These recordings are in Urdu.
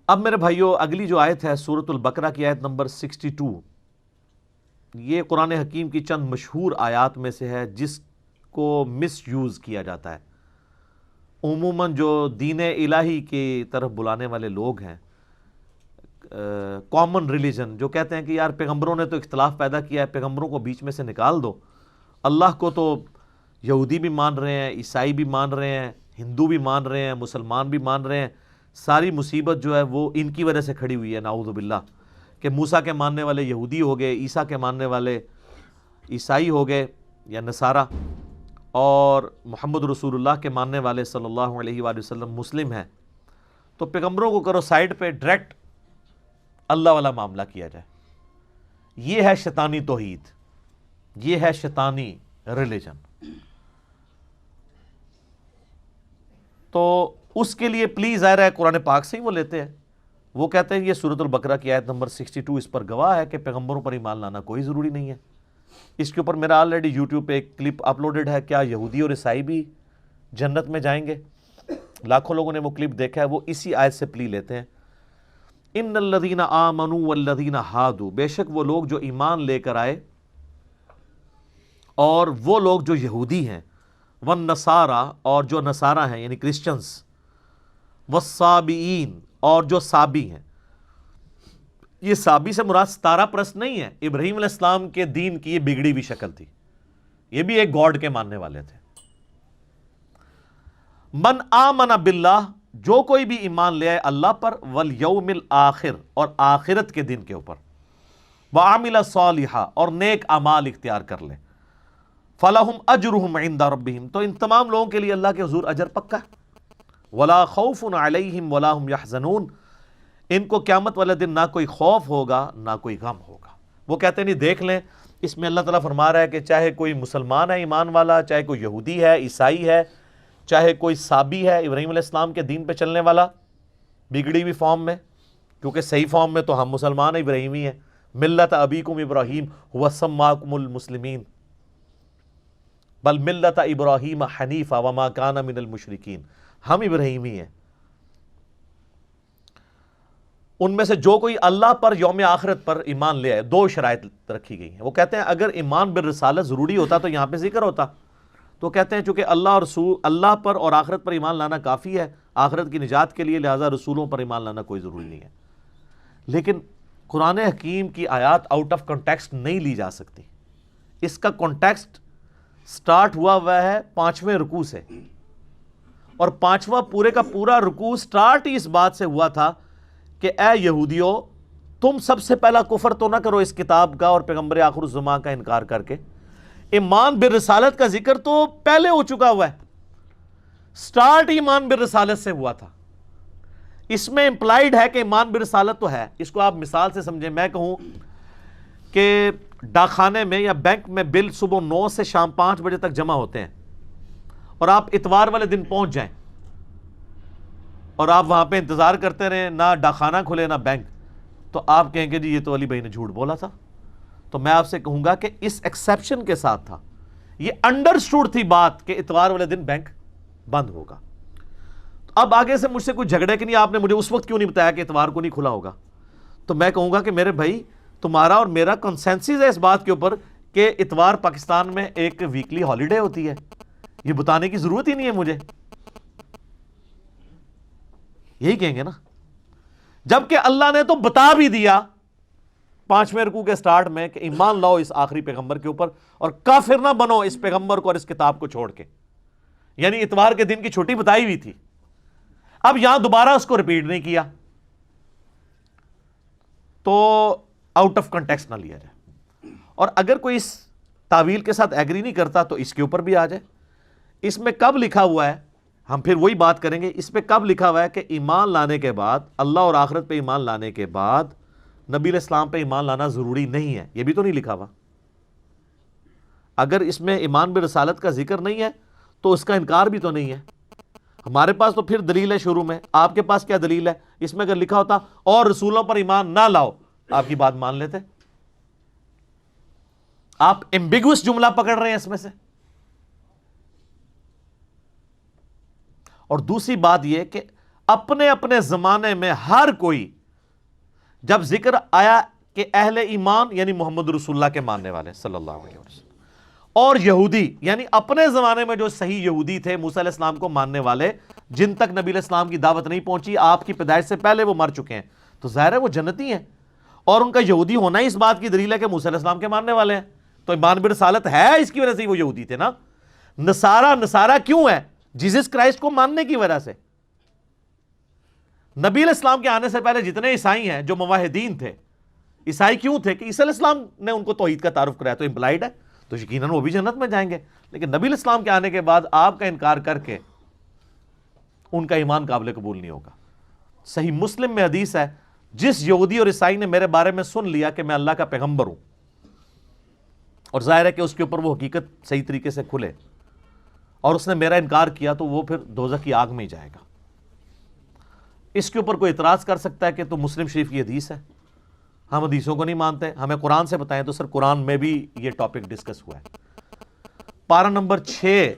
اب میرے بھائیوں اگلی جو آیت ہے سورۃ البقرہ کی آیت نمبر 62، یہ قرآن حکیم کی چند مشہور آیات میں سے ہے جس کو مس یوز کیا جاتا ہے۔ عموماً جو دین الہی کی طرف بلانے والے لوگ ہیں، کامن ریلیجن، جو کہتے ہیں کہ یار پیغمبروں نے تو اختلاف پیدا کیا ہے، پیغمبروں کو بیچ میں سے نکال دو، اللہ کو تو یہودی بھی مان رہے ہیں، عیسائی بھی مان رہے ہیں، ہندو بھی مان رہے ہیں، مسلمان بھی مان رہے ہیں، ساری مصیبت جو ہے وہ ان کی وجہ سے کھڑی ہوئی ہے، نعوذ باللہ، کہ موسیٰ کے ماننے والے یہودی ہو گئے، عیسیٰ کے ماننے والے عیسائی ہو گئے یا نصارہ، اور محمد رسول اللہ کے ماننے والے صلی اللہ علیہ وآلہ وسلم مسلم ہیں، تو پیغمبروں کو کرو سائیڈ پہ، ڈائریکٹ اللہ والا معاملہ کیا جائے۔ یہ ہے شیطانی توحید، یہ ہے شیطانی ریلیجن۔ تو اس کے لیے پلیز ظاہر ہے قرآن پاک سے ہی وہ لیتے ہیں، وہ کہتے ہیں یہ سورۃ البقرہ کی آیت نمبر 62 اس پر گواہ ہے کہ پیغمبروں پر ایمان لانا کوئی ضروری نہیں ہے۔ اس کے اوپر میرا آلریڈی یوٹیوب پہ ایک کلپ اپلوڈڈ ہے، کیا یہودی اور عیسائی بھی جنت میں جائیں گے؟ لاکھوں لوگوں نے وہ کلپ دیکھا ہے، وہ اسی آیت سے پلی لیتے ہیں۔ ان الذین آمنوا والذین ہادوا، بے شک وہ لوگ جو ایمان لے کر آئے اور وہ لوگ جو یہودی ہیں، والنصارى، اور جو نصارہ ہیں یعنی کرسچنز، والصابئین، اور جو صابی ہیں۔ یہ صابی سے مراد ستارہ پرست نہیں ہے، ابراہیم علیہ السلام کے دین کی یہ بگڑی ہوئی شکل تھی، یہ بھی ایک گاڈ کے ماننے والے تھے۔ من آمن باللہ، جو کوئی بھی ایمان لے آئے اللہ پر، والیوم الآخر، اور آخرت کے دن کے اوپر، وعمل صالحا، اور نیک اعمال اختیار کر لے، فلہم اجرہم عند ربہم، تو ان تمام لوگوں کے لیے اللہ کے حضور اجر پکا ہے۔ ولا خوف علیہم ولا ہم یحزنون، ان کو قیامت والے دن نہ کوئی خوف ہوگا نہ کوئی غم ہوگا۔ وہ کہتے ہیں نہیں دیکھ لیں، اس میں اللہ تعالیٰ فرما رہا ہے کہ چاہے کوئی مسلمان ہے ایمان والا، چاہے کوئی یہودی ہے، عیسائی ہے، چاہے کوئی صابی ہے ابراہیم علیہ السلام کے دین پہ چلنے والا بگڑی ہوئی فارم میں، کیونکہ صحیح فارم میں تو ہم مسلمان ابراہیمی ہیں، ملت ابیکم ابراہیم هو سماکم المسلمین بل ملت ابراہیم حنیفا وما کان من المشرکین، ہم ابراہیمی ہیں۔ ان میں سے جو کوئی اللہ پر یوم آخرت پر ایمان لے آئے، دو شرائط رکھی گئی ہیں۔ وہ کہتے ہیں اگر ایمان بالرسالت ضروری ہوتا تو یہاں پہ ذکر ہوتا، تو کہتے ہیں چونکہ اللہ اور رسول، اللہ پر اور آخرت پر ایمان لانا کافی ہے آخرت کی نجات کے لیے، لہذا رسولوں پر ایمان لانا کوئی ضروری نہیں ہے۔ لیکن قرآن حکیم کی آیات آؤٹ آف کنٹیکسٹ نہیں لی جا سکتی۔ اس کا کنٹیکسٹ سٹارٹ ہوا ہے 5ویں رکوع سے، اور 5واں پورے کا پورا رکوع سٹارٹ ہی اس بات سے ہوا تھا کہ اے یہودیو، تم سب سے پہلا کفر تو نہ کرو اس کتاب کا اور پیغمبر آخر الزمان کا انکار کر کے۔ ایمان بالرسالت کا ذکر تو پہلے ہو چکا ہوا ہے، سٹارٹ ایمان بالرسالت سے ہوا تھا۔ اس میں امپلائیڈ ہے کہ ایمان بالرسالت تو ہے۔ اس کو آپ مثال سے سمجھیں، میں کہوں کہ ڈاک خانے میں یا بینک میں بل صبح 9 سے شام 5 بجے تک جمع ہوتے ہیں، اور آپ اتوار والے دن پہنچ جائیں اور آپ وہاں پہ انتظار کرتے رہیں، نہ ڈاک خانہ کھلے نہ بینک، تو آپ کہیں گے جی یہ تو علی بھائی نے جھوٹ بولا تھا۔ تو میں آپ سے کہوں گا کہ اس ایکسیپشن کے ساتھ تھا، یہ انڈرسٹوڈ تھی بات کہ اتوار والے دن بینک بند ہوگا۔ اب آگے سے مجھ سے کوئی جھگڑے کہ نہیں آپ نے مجھے اس وقت کیوں نہیں بتایا کہ اتوار کو نہیں کھلا ہوگا، تو میں کہوں گا کہ میرے بھائی تمہارا اور میرا کنسنسس ہے اس بات کے اوپر کہ اتوار پاکستان میں ایک ویکلی ہالیڈے ہوتی ہے، یہ بتانے کی ضرورت ہی نہیں ہے مجھے، یہی کہیں گے نا۔ جبکہ اللہ نے تو بتا بھی دیا 5ویں رکوع کے سٹارٹ میں کہ ایمان لاؤ اس آخری پیغمبر کے اوپر اور کافر نہ بنو اس پیغمبر کو اور اس کتاب کو چھوڑ کے، یعنی اتوار کے دن کی چھٹی بتائی ہوئی تھی۔ اب یہاں دوبارہ اس کو ریپیٹ نہیں کیا، تو آؤٹ آف کنٹیکسٹ نہ لیا جائے۔ اور اگر کوئی اس تعویل کے ساتھ ایگری نہیں کرتا تو اس کے اوپر بھی آ جائے۔ اس میں کب لکھا ہوا ہے، ہم پھر وہی بات کریں گے، اس پہ کب لکھا ہوا ہے کہ ایمان لانے کے بعد، اللہ اور آخرت پہ ایمان لانے کے بعد نبی علیہ السلام پہ ایمان لانا ضروری نہیں ہے، یہ بھی تو نہیں لکھا ہوا۔ اگر اس میں ایمان برسالت کا ذکر نہیں ہے تو اس کا انکار بھی تو نہیں ہے۔ ہمارے پاس تو پھر دلیل ہے شروع میں، آپ کے پاس کیا دلیل ہے؟ اس میں اگر لکھا ہوتا اور رسولوں پر ایمان نہ لاؤ، آپ کی بات مان لیتے۔ آپ ایمبیگوس جملہ پکڑ رہے ہیں اس میں سے۔ اور دوسری بات یہ کہ اپنے اپنے زمانے میں ہر کوئی جب ذکر آیا کہ اہل ایمان یعنی محمد رسول اللہ کے ماننے والے صلی اللہ علیہ وسلم، اور یہودی یعنی اپنے زمانے میں جو صحیح یہودی تھے موسیٰ علیہ السلام کو ماننے والے، جن تک نبی علیہ السلام کی دعوت نہیں پہنچی، آپ کی پیدائش سے پہلے وہ مر چکے ہیں، تو ظاہر ہے وہ جنتی ہیں، اور ان کا یہودی ہونا ہی اس بات کی دلیل ہے کہ موسیٰ علیہ السلام کے ماننے والے ہیں، تو ایمان برسالت ہے اس کی وجہ سے وہ یہودی تھے نا۔ نصارہ کیوں ہے؟ جیزس کرائسٹ کو ماننے کی وجہ سے۔ نبی علیہ السلام کے آنے سے پہلے جتنے عیسائی ہیں جو موحدین تھے، عیسائی کیوں تھے؟ کہ عیسی علیہ السلام نے ان کو توحید کا تعارف کرایا، تو امپلائڈ ہے، تو یقیناً وہ بھی جنت میں جائیں گے۔ لیکن نبی علیہ السلام کے آنے کے بعد آپ کا انکار کر کے ان کا ایمان قابل قبول نہیں ہوگا۔ صحیح مسلم میں حدیث ہے، جس یہودی اور عیسائی نے میرے بارے میں سن لیا کہ میں اللہ کا پیغمبر ہوں، اور ظاہر ہے کہ اس کے اوپر وہ حقیقت صحیح طریقے سے کھلے، اور اس نے میرا انکار کیا، تو وہ پھر دوزخ کی آگ میں ہی جائے گا۔ اس کے اوپر کوئی اعتراض کر سکتا ہے کہ تو مسلم شریف کی حدیث ہے، ہم حدیثوں کو نہیں مانتے، ہمیں قرآن سے بتائیں، تو سر قرآن میں بھی یہ ٹاپک ڈسکس ہوا ہے۔ پارہ نمبر 6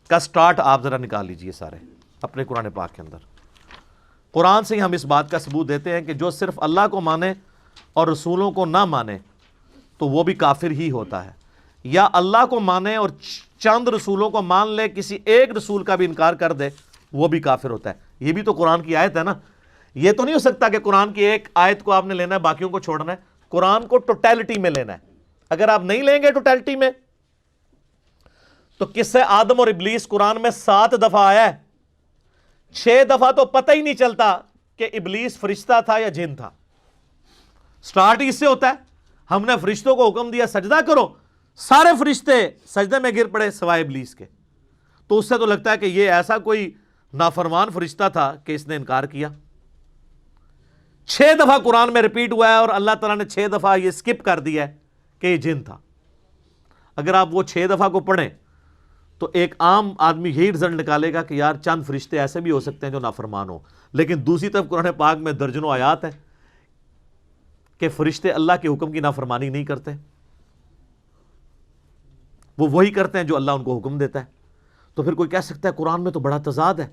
کا سٹارٹ آپ ذرا نکال لیجئے سارے اپنے قرآن پاک کے اندر۔ قرآن سے ہی ہم اس بات کا ثبوت دیتے ہیں کہ جو صرف اللہ کو مانے اور رسولوں کو نہ مانے تو وہ بھی کافر ہی ہوتا ہے، یا اللہ کو مانے اور چند رسولوں کو مان لے، کسی ایک رسول کا بھی انکار کر دے، وہ بھی کافر ہوتا ہے۔ یہ بھی تو قرآن کی آیت ہے نا۔ یہ تو نہیں ہو سکتا کہ قرآن کی ایک آیت کو آپ نے لینا ہے، باقیوں کو چھوڑنا ہے۔ قرآن کو ٹوٹیلٹی میں لینا ہے۔ اگر آپ نہیں لیں گے ٹوٹیلٹی میں، تو قصہ آدم اور ابلیس قرآن میں 7 دفعہ آیا ہے، 6 دفعہ تو پتہ ہی نہیں چلتا کہ ابلیس فرشتہ تھا یا جن تھا۔ سٹارٹ ہی اس سے ہوتا ہے، ہم نے فرشتوں کو حکم دیا سجدہ کرو، سارے فرشتے سجدے میں گر پڑے سوائے ابلیس کے، تو اس سے تو لگتا ہے کہ یہ ایسا کوئی نافرمان فرشتہ تھا کہ اس نے انکار کیا۔ 6 دفعہ قرآن میں ریپیٹ ہوا ہے، اور اللہ تعالیٰ نے 6 دفعہ یہ سکپ کر دیا ہے کہ یہ جن تھا۔ اگر آپ وہ 6 دفعہ کو پڑھیں تو ایک عام آدمی یہی رزلٹ نکالے گا کہ یار چند فرشتے ایسے بھی ہو سکتے ہیں جو نافرمان ہو، لیکن دوسری طرف قرآن پاک میں درجنوں آیات ہیں کہ فرشتے اللہ کے حکم کی نافرمانی نہیں کرتے، وہ وہی کرتے ہیں جو اللہ ان کو حکم دیتا ہے۔ تو پھر کوئی کہہ سکتا ہے قرآن میں تو بڑا تضاد ہے،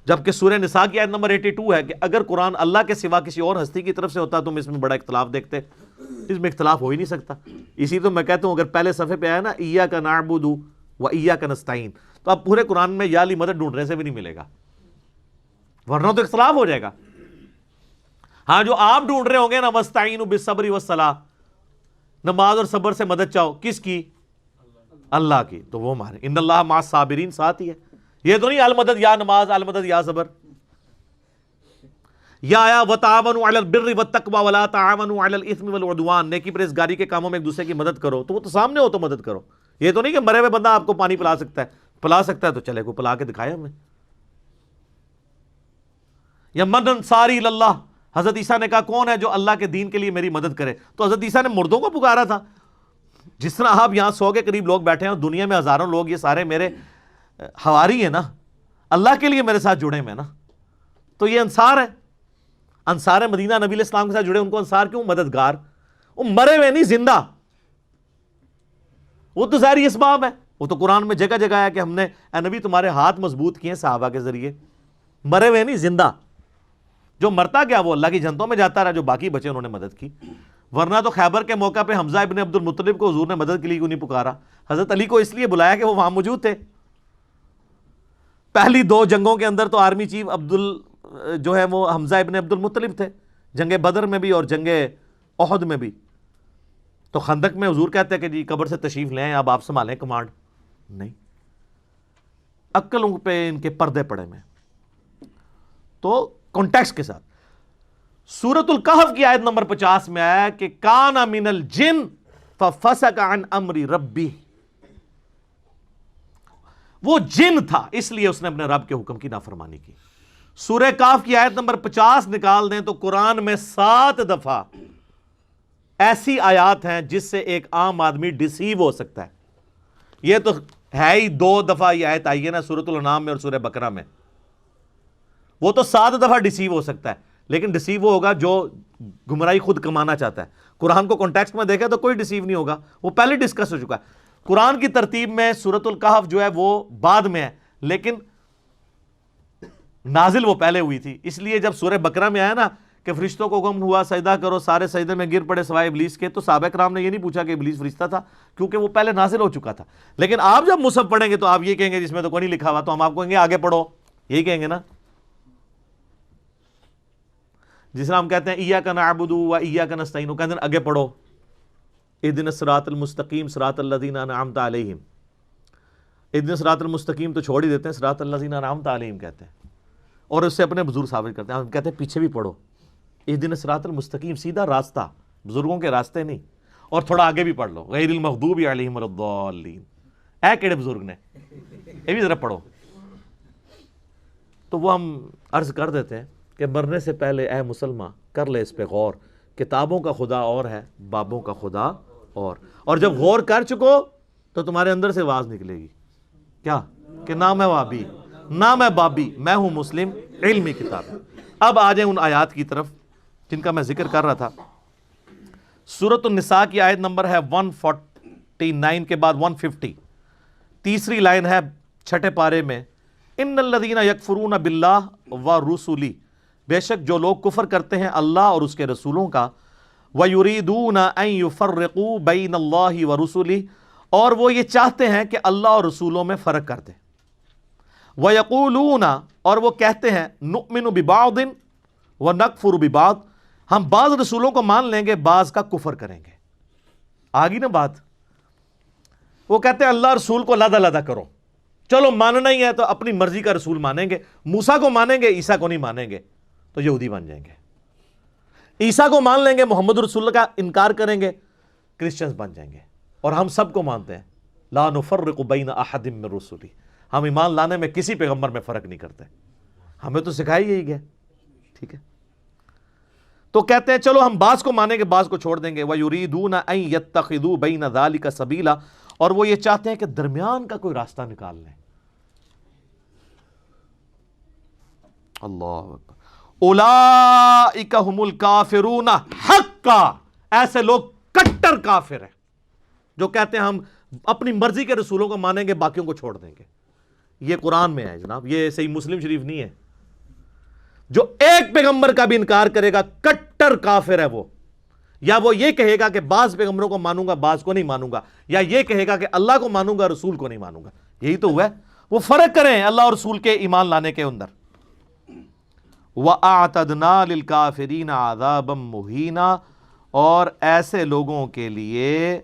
جبکہ سورہ نساء کی آیت نمبر 82 ہے کہ اگر قرآن اللہ کے سوا کسی اور ہستی کی طرف سے ہوتا تو اس میں بڑا اختلاف دیکھتے۔ اس میں اختلاف ہو ہی نہیں سکتا۔ اسی تو میں کہتا ہوں اگر پہلے صفحے پہ آیا نا ایاک نعبد و ایاک نستعین، تو اب پورے قرآن میں یا علی مدد ڈھونڈنے سے بھی نہیں ملے گا، ورنہ تو اختلاف ہو جائے گا۔ ہاں جو آپ ڈھونڈ رہے ہوں گے نا وستعینوا بالصبر والصلاۃ، نماز اور صبر سے مدد چاہو، کس کی؟ اللہ کی، تو وہ ہمارے ان اللہ مع الصابرین ساتھ ہی ہے۔ یہ تو نہیں المدد یا نماز، المدد یا صبر۔ یا آیا وتعاونوا علی البر والتقوی ولا تعاونوا علی الاثم والعدوان، نیکی پرہیزگاری کے کاموں میں ایک دوسرے کی مدد کرو، تو وہ تو سامنے ہو تو مدد کرو۔ یہ تو نہیں کہ مرے ہوئے بندہ آپ کو پانی پلا سکتا ہے تو چلے کو پلا کے دکھائے ہمیں۔ یا من انصاری اللہ، حضرت عیسیٰ نے کہا کون ہے جو اللہ کے دین کے لیے میری مدد کرے، تو حضرت عیسیٰ نے مردوں کو پکارا تھا۔ جس طرح آپ یہاں 100 کے قریب لوگ بیٹھے ہیں اور دنیا میں ہزاروں لوگ، یہ سارے میرے حواری ہیں نا، اللہ کے لیے میرے ساتھ جڑے ہوئے ہیں نا، تو یہ انصار ہے۔ انصار مدینہ نبی علیہ السلام کے ساتھ جڑے، ان کو انصار کیوں؟ مددگار۔ وہ مرے ہوئے نہیں، زندہ۔ وہ تو ظاہری اسباب ہے، وہ تو قرآن میں جگہ جگہ ہے کہ ہم نے اے نبی تمہارے ہاتھ مضبوط کیے صحابہ کے ذریعے۔ مرے ہوئے نہیں، زندہ۔ جو مرتا گیا وہ اللہ کی جنتوں میں جاتا رہا، جو باقی بچے انہوں نے مدد کی۔ ورنہ تو خیبر کے موقع پہ حمزہ ابن عبد المطلب کو حضور نے مدد کے لیے کیوں نہیں پکارا؟ حضرت علی کو اس لیے بلایا کہ وہ وہاں موجود تھے۔ پہلی 2 جنگوں کے اندر تو آرمی چیف جو ہے وہ حمزہ ابن عبد المطلب تھے، جنگ بدر میں بھی اور جنگ احد میں بھی۔ تو خندق میں حضور کہتے ہیں کہ جی قبر سے تشریف لیں، اب آپ سنبھالیں کمانڈ، نہیں، عقلوں پہ ان کے پردے پڑے میں۔ تو کانٹیکسٹ کے ساتھ سورۃ الکہف کی آیت نمبر 50 میں آیا کہ کان من الجن ففسق عن امر ربی، وہ جن تھا اس لیے اس نے اپنے رب کے حکم کی نافرمانی کی۔ سورہ کہف کی آیت نمبر 50 نکال دیں تو قرآن میں 7 دفعہ ایسی آیات ہیں جس سے ایک عام آدمی ڈسیو ہو سکتا ہے۔ یہ تو ہے ہی 2 دفعہ یہ آیت آئی ہے نا سورۃ الانعام میں اور سورہ بقرہ میں، وہ تو 7 دفعہ ڈسیو ہو سکتا ہے، لیکن ڈسیو وہ ہوگا جو گمراہی خود کمانا چاہتا ہے۔ قرآن کو کانٹیکسٹ میں دیکھیں تو کوئی ڈسیو نہیں ہوگا، وہ پہلے ڈسکس ہو چکا ہے۔ قرآن کی ترتیب میں سورۃ الکہف جو ہے وہ بعد میں ہے، لیکن نازل وہ پہلے ہوئی تھی. اس لیے جب سورہ بقرہ میں آیا نا کہ فرشتوں کو حکم ہوا سجدہ کرو، سارے سجدے میں گر پڑے سوائے ابلیس کے، تو صحابہ کرام نے یہ نہیں پوچھا کہ ابلیس فرشتہ تھا، کیونکہ وہ پہلے نازل ہو چکا تھا. لیکن آپ جب مصحف پڑھیں گے تو آپ یہ کہیں گے جس میں تو کوئی نہیں لکھا ہوا، تو ہم آپ کو کہیں گے آگے پڑھو، یہی کہیں گے نا. جس طرح ہم کہتے ہیں ایاک نعبد و ایاک نستعین، وہ کہتے ہیں آگے پڑھو اہدنا الصراط المستقیم صراط الذین انعمت علیہم. اہدنا الصراط المستقیم تو چھوڑ ہی دیتے ہیں، صراط الذین انعمت علیہم کہتے ہیں، اور اس سے اپنے بزرگ ثابت کرتے ہیں. ہم کہتے ہیں پیچھے بھی پڑھو اہدنا الصراط المستقیم، سیدھا راستہ، بزرگوں کے راستے نہیں. اور تھوڑا آگے بھی پڑھ لو غیر المغضوب علیہم ولا الضالین. اے کیڑے بزرگ نے، یہ بھی ذرا پڑھو. تو وہ ہم عرض کر دیتے ہیں کہ مرنے سے پہلے اے مسلمان کر لے اس پہ غور، کتابوں کا خدا اور ہے، بابوں کا خدا اور جب غور کر چکو تو تمہارے اندر سے آواز نکلے گی کیا کہ نہ میں وابی نہ میں بابی، میں ہوں مسلم، علمی کتاب. اب آ جائیں ان آیات کی طرف جن کا میں ذکر کر رہا تھا. سورۃ النساء کی آیت نمبر ہے 149 کے بعد 150، تیسری لائن ہے چھٹے پارے میں، ان الذین یکفرون باللہ ورسلہ، بے شک جو لوگ کفر کرتے ہیں اللہ اور اس کے رسولوں کا، وَيُرِيدُونَ أَن يُفَرِّقُوا بَيْنَ اللَّهِ وَرُسُلِهِ، اور وہ یہ چاہتے ہیں کہ اللہ اور رسولوں میں فرق کر دیں. وَيَقُولُونَ، اور وہ کہتے ہیں، نُؤْمِنُ بِبَعْضٍ وَنَكْفُرُ بِبَعْضٍ، ہم بعض رسولوں کو مان لیں گے، بعض کا کفر کریں گے. آگی نا بات. وہ کہتے ہیں اللہ رسول کو علیحدہ علیحدہ کرو، چلو ماننا ہی ہے تو اپنی مرضی کا رسول مانیں گے، موسیٰ کو مانیں گے عیسیٰ کو نہیں مانیں گے تو یہودی بن جائیں گے. عیسیٰ کو مان لیں گے، محمد رسول اللہ کا انکار کریں گے، کرسچنز بن جائیں گے. اور ہم سب کو مانتے ہیں لا نفرق بین احد من رسلی، ہم ایمان لانے میں کسی پیغمبر میں فرق نہیں کرتے، ہمیں تو سکھائی یہی گیا. ٹھیک ہے، تو کہتے ہیں چلو ہم بعض کو مانیں گے بعض کو چھوڑ دیں گے. وَيُرِيدُونَ أَن يَتَّخِذُوا بَيْنَ ذَلِكَ سَبِيلًا، اور وہ یہ چاہتے ہیں کہ درمیان کا کوئی راستہ نکال لیں. اللہ اکبر. اولئک ھم الکافرون حقا، ایسے لوگ کٹر کافر ہیں جو کہتے ہیں ہم اپنی مرضی کے رسولوں کو مانیں گے باقیوں کو چھوڑ دیں گے. یہ قرآن میں ہے جناب، یہ صحیح مسلم شریف نہیں ہے. جو ایک پیغمبر کا بھی انکار کرے گا کٹر کافر ہے وہ. یا وہ یہ کہے گا کہ بعض پیغمبروں کو مانوں گا بعض کو نہیں مانوں گا، یا یہ کہے گا کہ اللہ کو مانوں گا رسول کو نہیں مانوں گا. یہی تو ہوا ہے. وہ فرق کریں اللہ اور رسول کے ایمان لانے کے اندر. وَأَعْتَدْنَا لِلْكَافِرِينَ عَذَابًا مُهِينًا، اور ایسے لوگوں کے لیے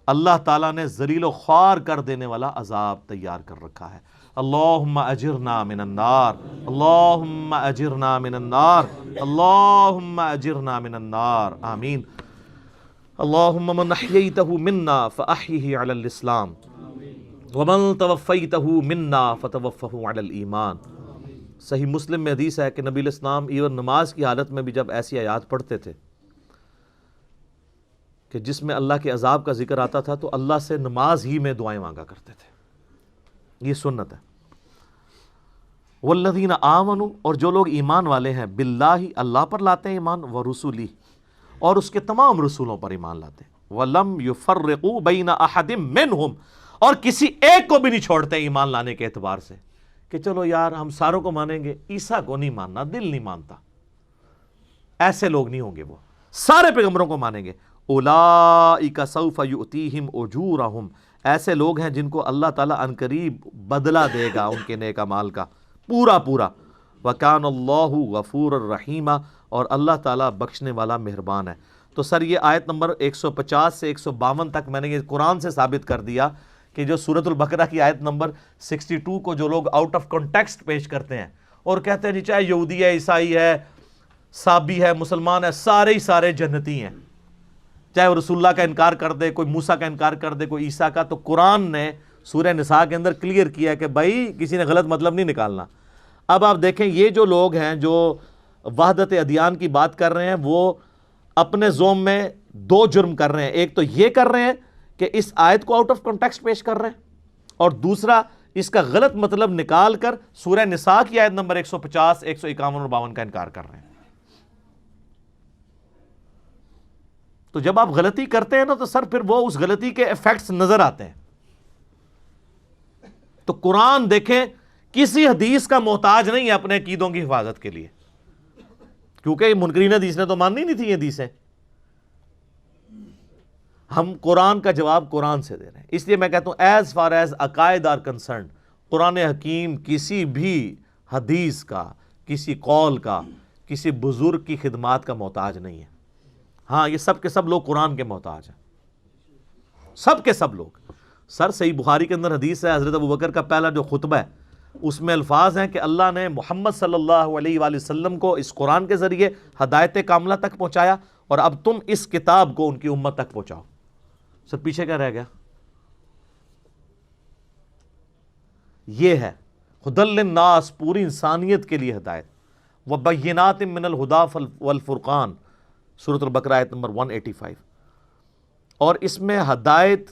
اللہ تعالیٰ نے ذلیل و خوار کر دینے والا عذاب تیار کر رکھا ہے. اللہم اجرنا من النار، اللہم اجرنا من النار، اللہم اجرنا من النار، آمین. اللہم من احییتہ منا فاحیہ علی الاسلام ومن توفیتہ منا فتوفہ علی الایمان. صحیح مسلم میں حدیث ہے کہ نبی علیہ السلام ایون نماز کی حالت میں بھی جب ایسی آیات پڑھتے تھے کہ جس میں اللہ کے عذاب کا ذکر آتا تھا تو اللہ سے نماز ہی میں دعائیں مانگا کرتے تھے. یہ سنت ہے. والذین آمنوا، اور جو لوگ ایمان والے ہیں، باللہ اللہ پر لاتے ہیں ایمان، ورسولہ اور اس کے تمام رسولوں پر ایمان لاتے ہیں، ولم یفرقوا بین احد منہم، اور کسی ایک کو بھی نہیں چھوڑتے ایمان لانے کے اعتبار سے کہ چلو یار ہم ساروں کو مانیں گے، عیسیٰ کو نہیں ماننا، دل نہیں مانتا. ایسے لوگ نہیں ہوں گے، وہ سارے پیغمبروں کو مانیں گے. اولئک سوف یؤتیہم اجورہم، ایسے لوگ ہیں جن کو اللہ تعالیٰ عنقریب بدلہ دے گا ان کے نیک اعمال کا پورا پورا. وکان اللہ غفور الرحیم، اور اللہ تعالیٰ بخشنے والا مہربان ہے. تو سر یہ آیت نمبر 150 سے 152 تک میں نے یہ قرآن سے ثابت کر دیا کہ جو سورۃ البقرہ کی آیت نمبر 62 کو جو لوگ آؤٹ آف کانٹیکسٹ پیش کرتے ہیں اور کہتے ہیں جی چاہے یہودی ہے، عیسائی ہے، صابی ہے، مسلمان ہے، سارے ہی سارے جنتی ہیں، چاہے وہ رسول اللہ کا انکار کر دے، کوئی موسیٰ کا انکار کر دے، کوئی عیسیٰ کا. تو قرآن نے سورہ نساء کے اندر کلیئر کیا کہ بھائی کسی نے غلط مطلب نہیں نکالنا. اب آپ دیکھیں یہ جو لوگ ہیں جو وحدت ادیان کی بات کر رہے ہیں وہ اپنے زوم میں دو جرم کر رہے ہیں. ایک تو یہ کر رہے ہیں کہ اس آیت کو آؤٹ آف کانٹیکسٹ پیش کر رہے ہیں، اور دوسرا اس کا غلط مطلب نکال کر سورہ نساء کی آیت نمبر 150، 151 اور 52 کا انکار کر رہے ہیں. تو جب آپ غلطی کرتے ہیں نا تو سر پھر وہ اس غلطی کے ایفیکٹس نظر آتے ہیں. تو قرآن دیکھیں کسی حدیث کا محتاج نہیں ہے اپنے عقیدوں کی حفاظت کے لیے، کیونکہ منکرین حدیث نے تو ماننی نہیں تھی یہ حدیثیں. ہم قرآن کا جواب قرآن سے دے رہے ہیں. اس لیے میں کہتا ہوں ایز فار ایز عقائد آر کنسرنڈ، قرآن حکیم کسی بھی حدیث کا، کسی قول کا، کسی بزرگ کی خدمات کا محتاج نہیں ہے. ہاں یہ سب کے سب لوگ قرآن کے محتاج ہیں، سب کے سب لوگ. سر صحیح بخاری کے اندر حدیث ہے، حضرت ابوبکر کا پہلا جو خطبہ ہے اس میں الفاظ ہیں کہ اللہ نے محمد صلی اللہ علیہ وآلہ وسلم کو اس قرآن کے ذریعے ہدایت کاملہ تک پہنچایا، اور اب تم اس کتاب کو ان کی امت تک پہنچاؤ. سر پیچھے کیا رہ گیا؟ یہ ہے ہدی للناس، پوری انسانیت کے لیے ہدایت. وبینات من الہدی والفرقان، سورۃ البقرہ آیت نمبر 185. اور اس میں ہدایت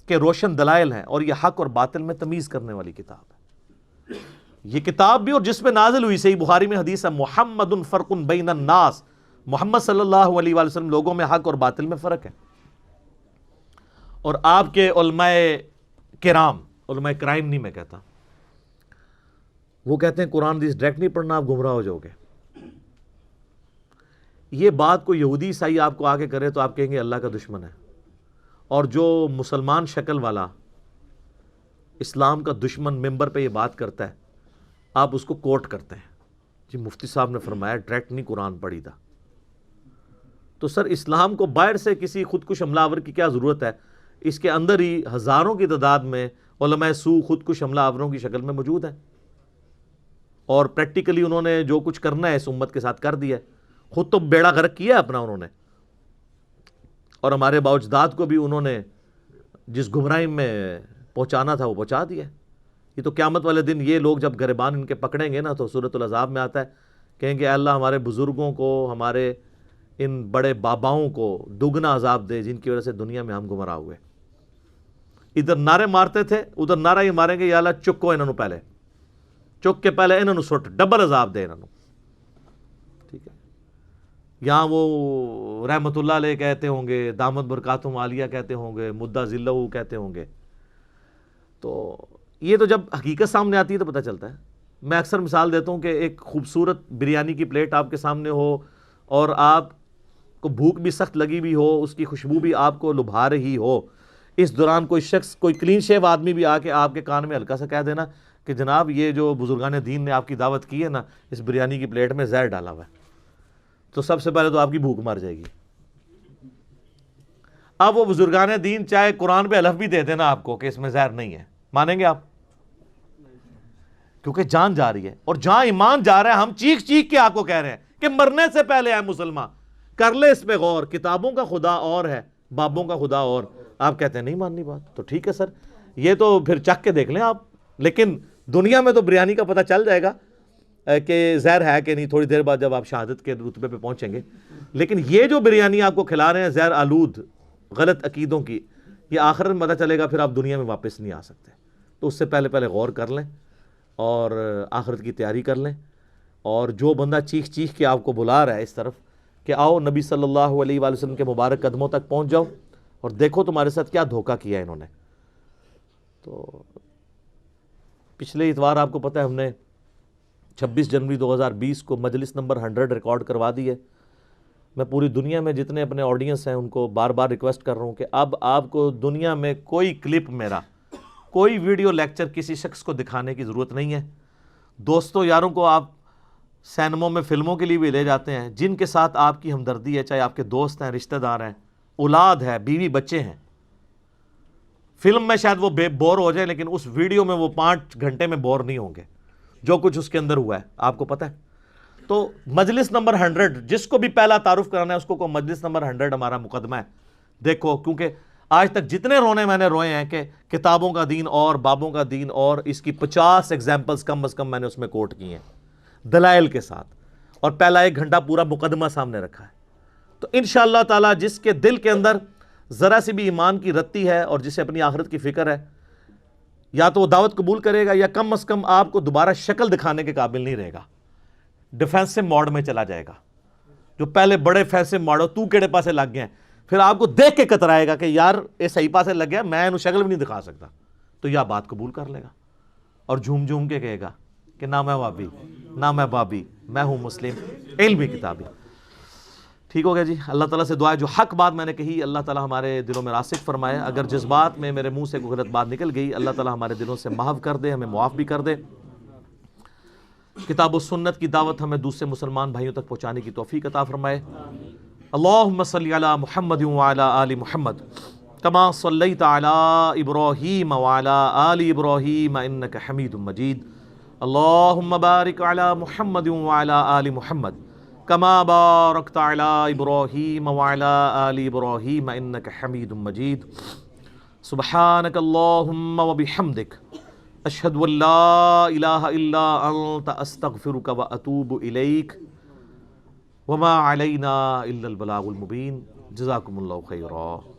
کے روشن دلائل ہیں، اور یہ حق اور باطل میں تمیز کرنے والی کتاب ہے. یہ کتاب بھی، اور جس پہ نازل ہوئی، صحیح بخاری میں حدیث ہے محمد فرق بین الناس، محمد صلی اللہ علیہ وآلہ وسلم لوگوں میں حق اور باطل میں فرق ہے. اور آپ کے علماء کرام، علماء کرائم نہیں میں کہتا، وہ کہتے ہیں قرآن حدیث ڈائریکٹ نہیں پڑھنا، آپ گمراہ ہو جاؤ گے. یہ بات کو یہودی عیسائی آپ کو آگے کرے تو آپ کہیں گے اللہ کا دشمن ہے. اور جو مسلمان شکل والا اسلام کا دشمن ممبر پہ یہ بات کرتا ہے، آپ اس کو کوٹ کرتے ہیں، جی مفتی صاحب نے فرمایا ڈائریکٹ نہیں قرآن پڑھی تھا. تو سر اسلام کو باہر سے کسی خودکش حملہ آور کی کیا ضرورت ہے؟ اس کے اندر ہی ہزاروں کی تعداد میں علماء سو خودکش حملہ آوروں کی شکل میں موجود ہیں، اور پریکٹیکلی انہوں نے جو کچھ کرنا ہے اس امت کے ساتھ کر دیا ہے. خود تو بیڑا غرق کیا اپنا انہوں نے، اور ہمارے باوجداد کو بھی انہوں نے جس گمراہی میں پہنچانا تھا وہ پہنچا دیا. یہ تو قیامت والے دن یہ لوگ جب گریبان ان کے پکڑیں گے نا، تو سورۃ العذاب میں آتا ہے، کہیں گے اے اللہ ہمارے بزرگوں کو، ہمارے ان بڑے باباؤں کو دگنا عذاب دے جن کی وجہ سے دنیا میں ہم گمراہ ہوئے. ادھر نعرے مارتے تھے، ادھر نعرہ ہی ماریں گے یا اللہ چکو انہوں پہلے، چک کے پہلے انہوں سٹ، ڈبل عذاب دے انہوں. ٹھیک ہے، یہاں وہ رحمت اللہ علیہ کہتے ہوں گے، دامت برکاتہم عالیہ کہتے ہوں گے، مدہ ذلہ کہتے ہوں گے. تو یہ تو جب حقیقت سامنے آتی ہے تو پتہ چلتا ہے. میں اکثر مثال دیتا ہوں کہ ایک خوبصورت بریانی کی پلیٹ آپ کے سامنے ہو، اور آپ کو بھوک بھی سخت لگی بھی ہو، اس کی خوشبو بھی آپ کو لبھا رہی ہو، اس دوران کوئی شخص، کوئی کلین شیو آدمی بھی آ کے آپ کے کان میں ہلکا سا کہہ دینا کہ جناب یہ جو بزرگان دین نے آپ کی دعوت کی ہے نا، اس بریانی کی پلیٹ میں زہر ڈالا ہوا ہے، تو سب سے پہلے تو آپ کی بھوک مر جائے گی. اب وہ بزرگان دین چاہے قرآن پہ حلف بھی دے دینا آپ کو کہ اس میں زہر نہیں ہے، مانیں گے آپ؟ کیونکہ جان جا رہی ہے، اور جہاں ایمان جا رہا ہے ہم چیخ چیخ کے آپ کو کہہ رہے ہیں کہ مرنے سے پہلے ہے مسلمان، کر لے اس پہ غور، کتابوں کا خدا اور ہے، بابوں کا خدا اور. آپ کہتے ہیں نہیں ماننی بات، تو ٹھیک ہے سر، یہ تو پھر چکھ کے دیکھ لیں آپ. لیکن دنیا میں تو بریانی کا پتہ چل جائے گا کہ زہر ہے کہ نہیں تھوڑی دیر بعد جب آپ شہادت کے رتبے پہ پہنچیں گے. لیکن یہ جو بریانی آپ کو کھلا رہے ہیں زہر آلود غلط عقیدوں کی، یہ آخرت میں پتہ چلے گا، پھر آپ دنیا میں واپس نہیں آ سکتے. تو اس سے پہلے غور کر لیں اور آخرت کی تیاری کر لیں. اور جو بندہ چیخ چیخ کے آپ کو بلا رہا ہے اس طرف کہ آؤ نبی صلی اللہ علیہ وآلہ وسلم کے مبارک قدموں تک پہنچ جاؤ اور دیکھو تمہارے ساتھ کیا دھوکہ کیا انہوں نے. تو پچھلے اتوار آپ کو پتہ ہے ہم نے 26 جنوری 2020 کو مجلس نمبر 100 ریکارڈ کروا دی ہے. میں پوری دنیا میں جتنے اپنے آڈینس ہیں ان کو بار بار ریکویسٹ کر رہا ہوں کہ اب آپ کو دنیا میں کوئی کلپ میرا، کوئی ویڈیو لیکچر کسی شخص کو دکھانے کی ضرورت نہیں ہے. دوستوں یاروں کو آپ سینموں میں فلموں کے لیے بھی لے جاتے ہیں جن کے ساتھ آپ کی ہمدردی ہے، چاہے آپ کے دوست ہیں، رشتہ دار ہیں، اولاد ہے، بیوی بچے ہیں. فلم میں شاید وہ بور ہو جائیں، لیکن اس ویڈیو میں وہ 5 گھنٹے میں بور نہیں ہوں گے. جو کچھ اس کے اندر ہوا ہے آپ کو پتہ ہے. تو مجلس نمبر 100 جس کو بھی پہلا تعارف کرانا ہے اس کو مجلس نمبر 100 ہمارا مقدمہ ہے. دیکھو کیونکہ آج تک جتنے رونے میں نے روئے ہیں کہ کتابوں کا دین اور بابوں کا دین اور، اس کی 50 ایگزامپلز کم از کم میں نے اس میں کوٹ کی ہیں دلائل کے ساتھ، اور پہلا 1 گھنٹہ پورا مقدمہ سامنے رکھا ہے. تو انشاءاللہ تعالی جس کے دل کے اندر ذرا سی بھی ایمان کی رتی ہے اور جسے اپنی آخرت کی فکر ہے، یا تو وہ دعوت قبول کرے گا یا کم از کم آپ کو دوبارہ شکل دکھانے کے قابل نہیں رہے گا، ڈیفینسو موڈ میں چلا جائے گا. جو پہلے بڑے فیسے ماڑو تو کیڑے پاسے لگ گئے ہیں، پھر آپ کو دیکھ کے کترائے گا کہ یار یہ صحیح پاسے لگ گیا، میں انہوں شکل بھی نہیں دکھا سکتا. تو یا بات قبول کر لے گا اور جھوم جھوم کے کہے گا کہ نہ میں وابی نہ میں بابی، میں ہوں مسلم علمی کتابی۔ ٹھیک ہو گیا جی۔ اللہ تعالیٰ سے دعا ہے جو حق بات میں نے کہی اللہ تعالیٰ ہمارے دلوں میں راسخ فرمائے، اگر جس بات میں میرے منہ سے کوئی غلط بات نکل گئی اللہ تعالیٰ ہمارے دلوں سے محو کر دے، ہمیں معاف بھی کر دے۔ کتاب و سنت کی دعوت ہمیں دوسرے مسلمان بھائیوں تک پہنچانے کی توفیق عطا فرمائے۔ اللہم صلی علی محمد وعلی آل محمد کما صلیت علی ابراہیم وعلی آل ابراہیم انک حمید مجید۔ اللہم بارک علی محمد وعلی آل محمد کما بارکت علی ابراہیم وعلی آل ابراہیم انک حمید مجید۔ سبحانک اللہم وبحمدک اشہد ان لا الہ الا انت استغفرک واتوب الیک وما علینا الا البلاغ المبین۔ جزاکم اللہ خیرا۔